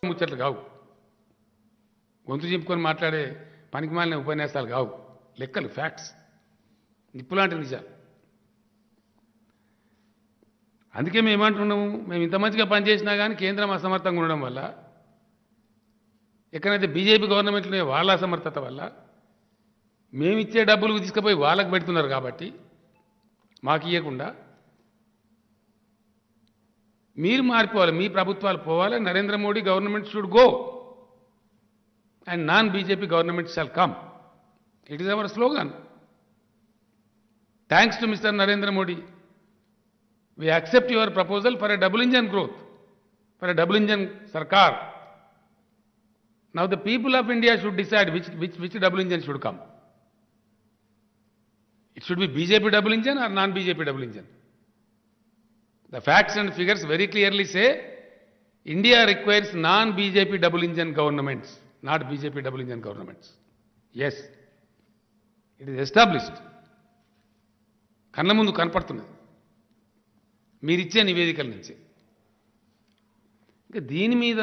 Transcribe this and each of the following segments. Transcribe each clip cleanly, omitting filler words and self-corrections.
ముచ్చట్లు కావు, గొంతు చింపుకొని మాట్లాడే పనికిమాలిన ఉపన్యాసాలు కావు, లెక్కలు, ఫ్యాక్ట్స్, నిప్పులాంటి నిజాలు. అందుకే మేము ఏమంటున్నాము, మేము ఇంత మంచిగా పనిచేసినా కానీ కేంద్రం అసమర్థంగా ఉండడం వల్ల, ఎక్కడైతే బీజేపీ గవర్నమెంట్లో వాళ్ళ అసమర్థత వల్ల మేము ఇచ్చే డబ్బులు తీసుకుపోయి వాళ్ళకి పెడుతున్నారు కాబట్టి మాకు ఇవ్వకుండా మీరు మారిపోవాలి, మీ ప్రభుత్వాలు పోవాలి. Narendra Modi government should go and non BJP government shawl come. It is our slogan. Thanks to mister Narendra Modi. We accept your proposal for a double engine growth, for a double engine sarkar. Now the people of India should decide which double engine should come. It should be BJP double engine or non-BJP double engine. The facts and figures very clearly say India requires non-BJP double engine governments, not BJP double engine governments. Yes, it is established. కళ్ళ ముందు కనపడుతున్నది మీరిచ్చే నివేదికల నుంచి. ఇంకా దీని మీద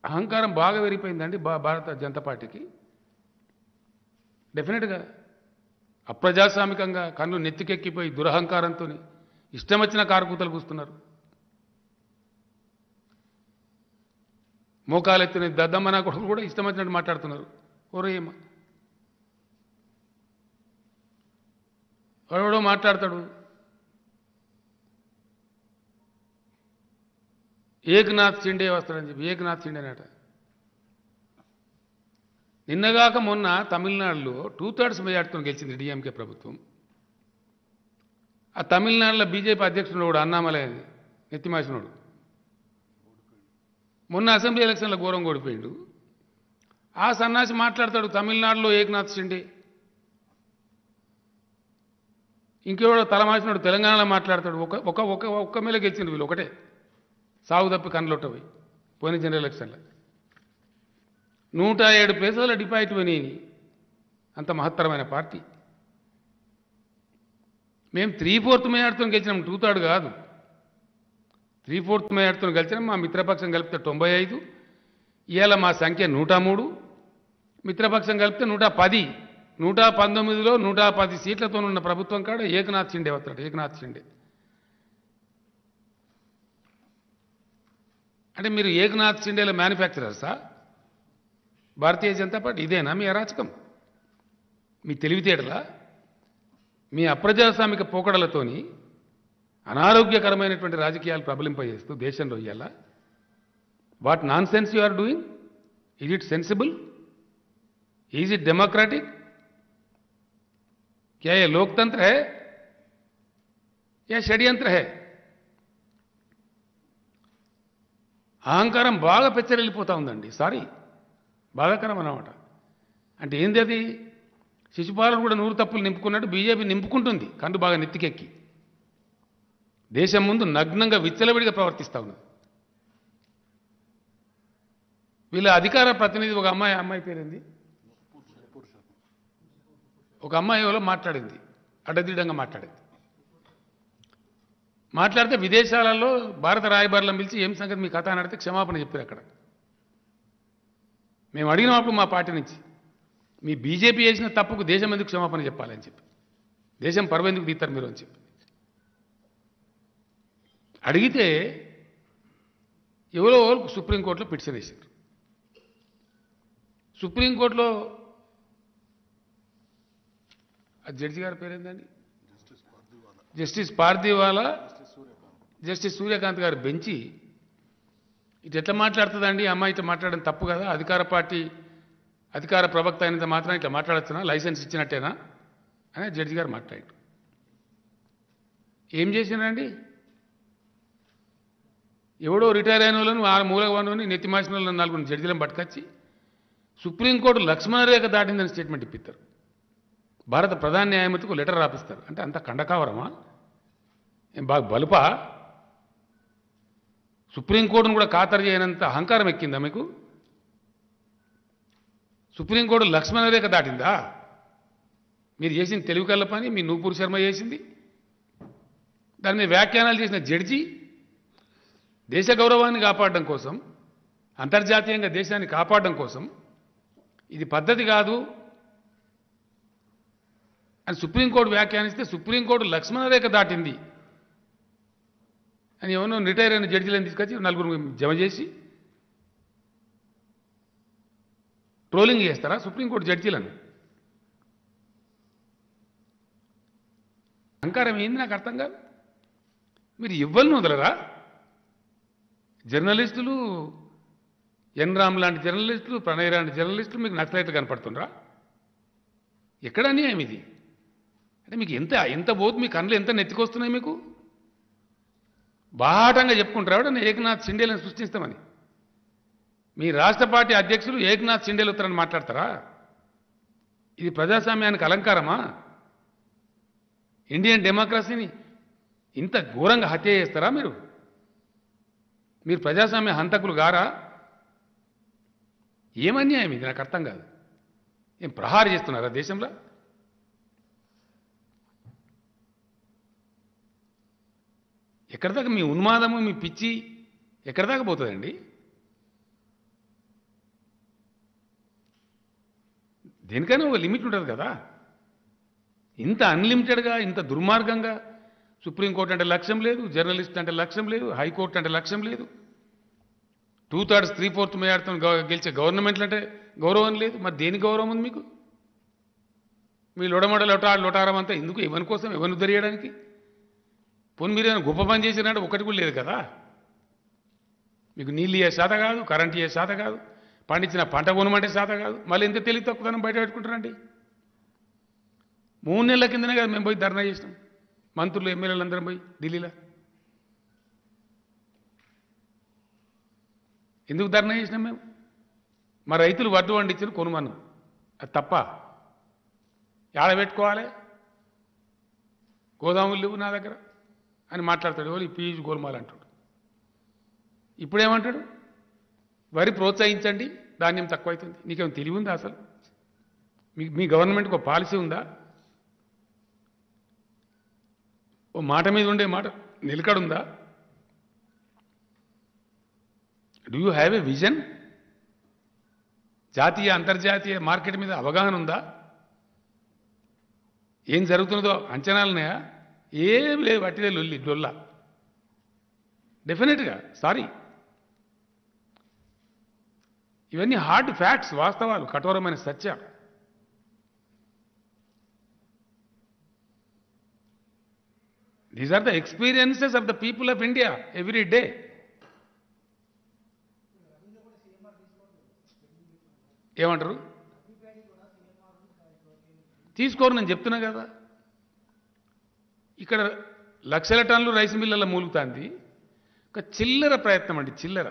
అహంకారం బాగా పెరిగిపోయిందండి భారత జనతా పార్టీకి. డెఫినెట్గా అప్రజాస్వామికంగా కన్ను నెత్తికెక్కిపోయి దురహంకారంతో ఇష్టం వచ్చిన కారుకూతలు కూస్తున్నారు. మోకాలెత్తిన దద్దమ్మన కొడుకులు కూడా ఇష్టం వచ్చినట్టు మాట్లాడుతున్నారు. ఓరేమ్మ ఎవడో మాట్లాడతాడు, ఏకనాథ్ షిండే వస్తాడని చెప్పి. ఏకనాథ్ షిండేనట. నిన్నగాక మొన్న తమిళనాడులో 2/3 మెజార్టీతో గెలిచింది డిఎంకే ప్రభుత్వం. ఆ తమిళనాడులో బీజేపీ అధ్యక్షుడు కూడా అన్నామలై నెత్తిమాసినోడు మొన్న అసెంబ్లీ ఎలక్షన్లో ఘోరంగా ఓడిపోయిండు. ఆ సన్నాసి మాట్లాడతాడు తమిళనాడులో ఏకనాథ్ షిండే. ఇంకెవడో తలమాసినోడు తెలంగాణలో మాట్లాడతాడు. ఒక్క మేళ గెలిచింది వీళ్ళు, ఒకటే సాగు తప్పి కన్నులొట్టవి పోయిన జనరల్ ఎలక్షన్లో 107 ప్లేసుల డిపాజిట్ పోయినాయి. అంత మహత్తరమైన పార్టీ. మేము 3/4 మెజార్టీతో గెలిచినాం, 2/3 కాదు, 3/4 మెజార్టీతో గెలిచినాం. మా మిత్రపక్షం కలిపితే 95. ఇవాళ మా సంఖ్య 103, మిత్రపక్షం కలిపితే 110. 119లో 110 సీట్లతో ఉన్న ప్రభుత్వం కాడ ఏకనాథ్ షిండే వస్తాడు. ఏకనాథ్ షిండే అంటే మీరు ఏకనాథ్ షిండేల మ్యానుఫ్యాక్చరర్సా భారతీయ జనతా పార్టీ? ఇదేనా మీ అరాచకం, మీ తెలివితేటలా, మీ అప్రజాస్వామిక పోకడలతోని అనారోగ్యకరమైనటువంటి రాజకీయాలు ప్రబలింపజేస్తూ దేశంలో ఇయ్యాల? What nonsense you are doing? Is it sensible? Is it democratic? क्या ये लोकतंत्र है या षड्यंत्र है? అహంకారం బాగా పెచ్చరిల్లిపోతూ ఉందండి. సారీ, బాధాకరం అన్నమాట. అంటే ఏంది అది? శిశుపాలను కూడా 100 తప్పులు నింపుకున్నట్టు బీజేపీ నింపుకుంటుంది కన్ను బాగా నెత్తికెక్కి. దేశం ముందు నగ్నంగా విచ్చలవిడిగా ప్రవర్తిస్తూ ఉన్నది. వీళ్ళ అధికార ప్రతినిధి ఒక అమ్మాయి పేరేంది, ఒక అమ్మాయి ఎవరో మాట్లాడింది, అడ్డదిడ్డంగా మాట్లాడితే విదేశాలలో భారత రాయబారులను పిలిచి ఏం సంగతి మీ కథ అని అడిగితే క్షమాపణ చెప్పారు. అక్కడ మేము అడిగినప్పుడు మా పార్టీ నుంచి మీ బీజేపీ చేసిన తప్పుకు దేశం ఎందుకు క్షమాపణ చెప్పాలని చెప్పి, దేశం పరువు ఎందుకు తీస్తారు మీరు అని చెప్పి అడిగితే ఎవరో సుప్రీంకోర్టులో పిటిషన్ వేశారు. సుప్రీంకోర్టులో ఆ జడ్జి గారి పేరేందండి, జస్టిస్ పార్దీవాలా, జస్టిస్ సూర్యకాంత్ గారు బెంచి ఇటు ఎట్లా మాట్లాడుతుందండి అమ్మాయి, ఇట్లా మాట్లాడడం తప్పు కదా, అధికార ప్రవక్త అయినంత మాత్రం ఇట్లా మాట్లాడచ్చునా, లైసెన్స్ ఇచ్చినట్టేనా అని జడ్జి గారు మాట్లాడారు. ఏం చేసినారండి? ఎవడో రిటైర్ అయిన వాళ్ళను ఆ మూలవాన్ని నెత్తిమాసిన వాళ్ళని 4 జడ్జిలను పట్టుకొచ్చి సుప్రీంకోర్టు లక్ష్మణరేఖ దాటిందని స్టేట్మెంట్ ఇప్పిస్తారు. భారత ప్రధాన న్యాయమూర్తికి లెటర్ రాపిస్తారు. అంటే అంత కండకావరమా, ఏం బాగా బలుపా? సుప్రీంకోర్టును కూడా ఖాతరు చేయనంత అహంకారం ఎక్కిందా మీకు? సుప్రీంకోర్టు లక్ష్మణరేఖ దాటిందా? మీరు చేసిన తెలివి కళ్ళ పని మీ నూపూర్ శర్మ చేసింది. దాని మీద వ్యాఖ్యానాలు చేసిన జడ్జి దేశ గౌరవాన్ని కాపాడడం కోసం, అంతర్జాతీయంగా దేశాన్ని కాపాడడం కోసం ఇది పద్ధతి కాదు అని సుప్రీంకోర్టు వ్యాఖ్యానిస్తే సుప్రీంకోర్టు లక్ష్మణరేఖ దాటింది అని ఎవరో రిటైర్ అయిన జడ్జిలను తీసుకొచ్చి నలుగురు జమ చేసి ట్రోలింగ్ చేస్తారా సుప్రీంకోర్టు జడ్జీలను? అహంకారం ఏంది నాకు అర్థం కాదు. మీరు ఇవ్వలను వదలరా? జర్నలిస్టులు, ఎన్ రామ్ లాంటి జర్నలిస్టులు, ప్రణయ్ లాంటి జర్నలిస్టులు మీకు నక్సలైట్లు కనపడుతుండ్రా? ఎక్కడ అన్యాయం ఇది? అంటే మీకు ఎంత పోతు, మీ కళ్ళు ఎంత నెత్తికొస్తున్నాయి మీకు? బాహాటంగా చెప్పుకుంటారు ఏకనాథ్ సిండేలను సృష్టిస్తామని. మీ రాష్ట్ర పార్టీ అధ్యక్షులు ఏకనాథ్ సిండేలు ఉత్తరని మాట్లాడతారా? ఇది ప్రజాస్వామ్యానికి అలంకారమా? ఇండియన్ డెమోక్రసీని ఇంత ఘోరంగా హత్య చేస్తారా మీరు? మీరు ప్రజాస్వామ్య హంతకులు గారా? ఏమన్యాయం ఇది? నాకు అర్థం కాదు. ఏం ప్రహారం చేస్తున్నారా దేశంలో? ఎక్కడిదాకా మీ ఉన్మాదము, మీ పిచ్చి ఎక్కడిదాకా పోతుందండి? దేనికైనా ఒక లిమిట్ ఉంటుంది కదా. ఇంత అన్లిమిటెడ్గా, ఇంత దుర్మార్గంగా సుప్రీంకోర్టు అంటే లక్ష్యం లేదు, జర్నలిస్ట్ అంటే లక్ష్యం లేదు, హైకోర్టు అంటే లక్ష్యం లేదు, 2/3 3/4 మేయర్తో గెలిచే గవర్నమెంట్లు అంటే గౌరవం లేదు. మరి దేని గౌరవం ఉంది మీకు? మీ లొడమడ లొటారం అంతా ఎందుకు? ఎవరి కోసం? ఎవరిని ఉద్ధరించడానికి? పోనీ మీరేమైనా గొప్ప పని చేసినట్టు ఒకటి కూడా లేదు కదా. మీకు నీళ్ళు ఇయ్యే శాత కాదు, కరెంట్ ఇయ్యే శాత కాదు, పండించిన పంట కొనమంటే శాత కాదు. మళ్ళీ ఎంత తెలివి తక్కువతనం బయట పెట్టుకుంటారండి? 3 నెలల కిందనే కదా మేము పోయి ధర్నా చేసినాం, మంత్రులు ఎమ్మెల్యేలు అందరం పోయి ఢిల్లీలో. ఎందుకు ధర్నా చేసినాం మేము? మా రైతులు వడ్డు వండించిన కొనుమన్నాం, అది తప్ప? ఏడ పెట్టుకోవాలి? గోదాములు లేవు నా దగ్గర అని మాట్లాడతాడు. ఎవరు? ఈ పీయూష్ గోల్మాల్ అంటాడు. ఇప్పుడేమంటాడు? వరి ప్రోత్సహించండి, ధాన్యం తక్కువైతుంది. నీకేం తెలివి ఉందా అసలు? మీ గవర్నమెంట్కి ఒక పాలసీ ఉందా? ఓ మాట మీద ఉండే మాట నిలకడుందా? Do you have a vision? జాతీయ అంతర్జాతీయ మార్కెట్ మీద అవగాహన ఉందా? ఏం జరుగుతున్నదో అంచనాలున్నాయా? ఏం లేదు, వట్టిదే లొల్లి డొల్లా. డెఫినెట్గా సారీ, ఇవన్నీ హార్డ్ ఫ్యాక్ట్స్, వాస్తవాలు, కఠోరమైన సత్యాలు. These are the experiences of the people of India every day. ఏమంటారు? తీసుకోరు, నేను చెప్తున్నా కదా. ఇక్కడ లక్షల టన్నులు రైస్ మిల్లుల మూలుగుతుంది. ఒక చిల్లర ప్రయత్నం అండి, చిల్లర.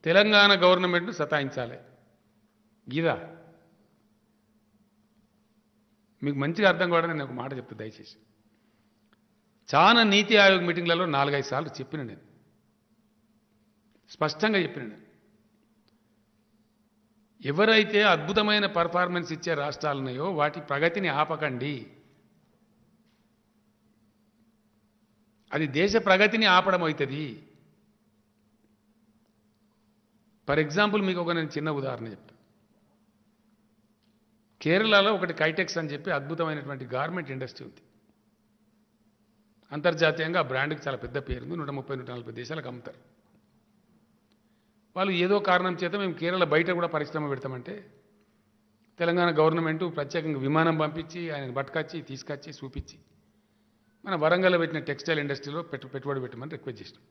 తెలంగాణ గవర్నమెంట్ను సతాయించాలి గీదా. మీకు మంచిగా అర్థం కావడం నేను ఒక మాట చెప్తా దయచేసి. చాలా నీతి ఆయోగ్ మీటింగ్లలో 4-5 సార్లు చెప్పిన నేను, స్పష్టంగా చెప్పిన నేను, ఎవరైతే అద్భుతమైన పర్ఫార్మెన్స్ ఇచ్చే రాష్ట్రాలు ఉన్నాయో వాటి ప్రగతిని ఆపకండి. అది దేశ ప్రగతిని ఆపడం అవుతుంది. ఫర్ ఎగ్జాంపుల్ మీకు ఒక నేను చిన్న ఉదాహరణ చెప్తాను. కేరళలో ఒకటి కైటెక్స్ అని చెప్పి అద్భుతమైనటువంటి గార్మెంట్ ఇండస్ట్రీ ఉంది. అంతర్జాతీయంగా ఆ బ్రాండ్కి చాలా పెద్ద పేరుంది. 130-140 దేశాలకు అమ్ముతారు. వాళ్ళు ఏదో కారణం చేత మేము కేరళ బయట కూడా పరిశ్రమ పెడతామంటే తెలంగాణ గవర్నమెంట్ ప్రత్యేకంగా విమానం పంపించి ఆయన పట్టుకొచ్చి తీసుకొచ్చి చూపించి మన వరంగల్లో పెట్టిన టెక్స్టైల్ ఇండస్ట్రీలో పెట్టుబడి పెట్టమని రిక్వెస్ట్ చేసినాం.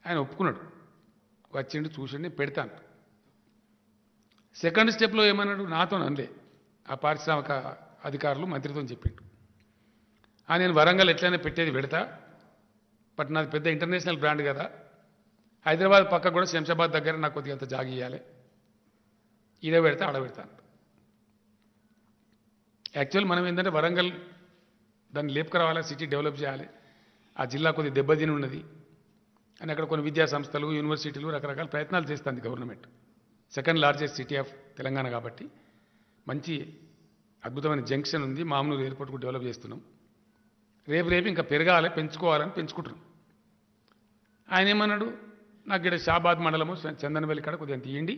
ఆయన ఒప్పుకున్నాడు, వచ్చిండు, చూసిండి, పెడతాను. సెకండ్ స్టెప్లో ఏమన్నాడు? నాతో అనలే, ఆ పారిశ్రామిక అధికారులు మంత్రితో చెప్పిండు. నేను వరంగల్ ఎట్లయినా పెట్టేది పెడతా, బట్ నాది పెద్ద ఇంటర్నేషనల్ బ్రాండ్ కదా, హైదరాబాద్ పక్క కూడా శంషాబాద్ దగ్గర నాకు కొద్దిగా అంత జాగి ఇవ్వాలి, ఇదే పెడతా ఆడ పెడతాను. యాక్చువల్ మనం ఏంటంటే వరంగల్ దాన్ని లేపుకురావాలి, సిటీ డెవలప్ చేయాలి, ఆ జిల్లా కొద్దిగా దెబ్బతిని ఉన్నది అని అక్కడ కొన్ని విద్యా సంస్థలు, యూనివర్సిటీలు రకరకాల ప్రయత్నాలు చేస్తుంది government. Second largest city of Telangana కాబట్టి మంచి అద్భుతమైన జంక్షన్ ఉంది, మామూలు ఎయిర్పోర్ట్ కూడా డెవలప్ చేస్తున్నాం. రేపు ఇంకా పెరగాలి, పెంచుకోవాలని పెంచుకుంటున్నాం. ఆయన ఏమన్నాడు, నాకు ఇక్కడ షాబాద్ మండలము చందనవెల్లి కాడ కొద్దిగా తీయండి,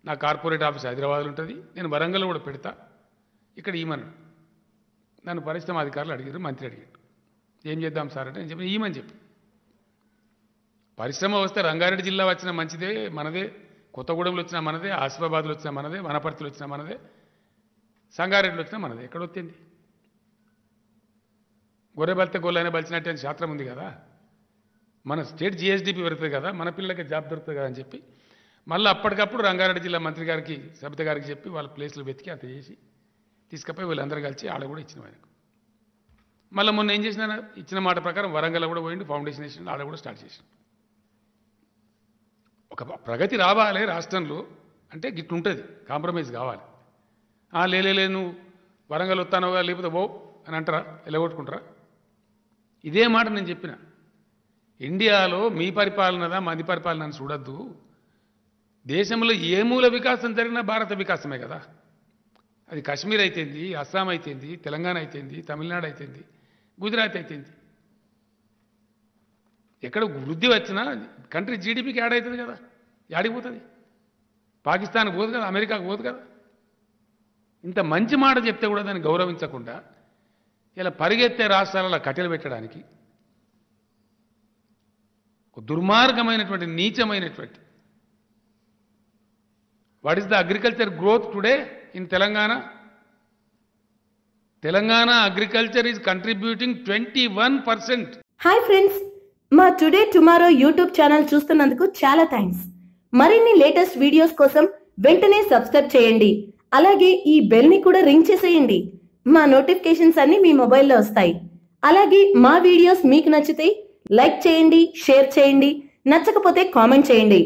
నా కార్పొరేట్ ఆఫీస్ హైదరాబాద్లో ఉంటుంది, నేను వరంగల్లో కూడా పెడతా, ఇక్కడ ఈమన్నాడు. నన్ను పరిశ్రమ అధికారులు అడిగారు, మంత్రి అడిగారు, ఏం చేద్దాం సార్ అంటే నేను చెప్పి ఈమని చెప్పి. పరిశ్రమ వస్తే రంగారెడ్డి జిల్లా వచ్చిన మంచిదే, మనదే, కొత్తగూడెంలో వచ్చినా మనదే, ఆసిఫాబాద్లో వచ్చినా మనదే, వనపర్తిలో వచ్చినా మనదే, సంగారెడ్డిలో వచ్చినా మనదే. ఎక్కడ వచ్చింది? గొర్రె బలితే గొల్లైనా బలిచినట్టు అని శాస్త్రం ఉంది కదా, మన స్టేట్ జిఎస్డిపి పెరుగుతుంది కదా, మన పిల్లలకి జాబ్ దొరుకుతుంది కదా అని చెప్పి మళ్ళీ అప్పటికప్పుడు రంగారెడ్డి జిల్లా మంత్రి గారికి, సబిత గారికి చెప్పి వాళ్ళ ప్లేస్లో వెతికి అంత చేసి తీసుకపోయి వీళ్ళందరూ కలిసి ఆడ కూడా ఇచ్చిన ఆయనకు. మళ్ళీ మొన్న ఏం చేసినా ఇచ్చిన మాట ప్రకారం వరంగల్ కూడా పోయింది, ఫౌండేషన్ వేసిన ఆడ కూడా స్టార్ట్ చేసిన. ఒక ప్రగతి రావాలి రాష్ట్రంలో అంటే గిట్లుంటుంది, కాంప్రమైజ్ కావాలి. లేలే నువ్వు వరంగల్ వస్తానోగా లేకపోతే ఓ అని అంటారా, ఎలగొట్టుకుంటారా? ఇదే మాట నేను చెప్పిన. ఇండియాలో మీ పరిపాలనదా మంది పరిపాలన అని చూడొద్దు, దేశంలో ఏ మూల వికాసం జరిగినా భారత వికాసమే కదా. అది కాశ్మీర్ అయితేంది, అస్సాం అయితేంది, తెలంగాణ అయితేంది, తమిళనాడు అయితేంది, గుజరాత్ అయితేంది. ఎక్కడ వృద్ధి వచ్చినా కంట్రీ జీడిపికి యాడ్ అవుతుంది కదా, యాడిపోతుంది? పాకిస్తాన్కి పోదు కదా, అమెరికాకు పోదు కదా. ఇంత మంచి మాట చెప్తే కూడా దాన్ని గౌరవించకుండా ఇలా పరిగెత్తే రాష్ట్రాలలో కట్టెలు పెట్టడానికి ఒక దుర్మార్గమైనటువంటి నీచమైనటువంటి. What is the agriculture growth today in Telangana? Telangana agriculture is contributing 21%. Hi friends, మా టుడే టుమారో యూట్యూబ్ ఛానల్ చూస్తున్నందుకు చాలా థ్యాంక్స్. మరిన్ని లేటెస్ట్ వీడియోస్ కోసం వెంటనే సబ్స్క్రైబ్ చేయండి. అలాగే ఈ బెల్ ని కూడా రింగ్ చేసేయండి. మా నోటిఫికేషన్స్ అన్ని మీ మొబైల్లో వస్తాయి. అలాగే మా వీడియోస్ మీకు నచ్చితే లైక్ చేయండి, షేర్ చేయండి, నచ్చకపోతే కామెంట్ చేయండి.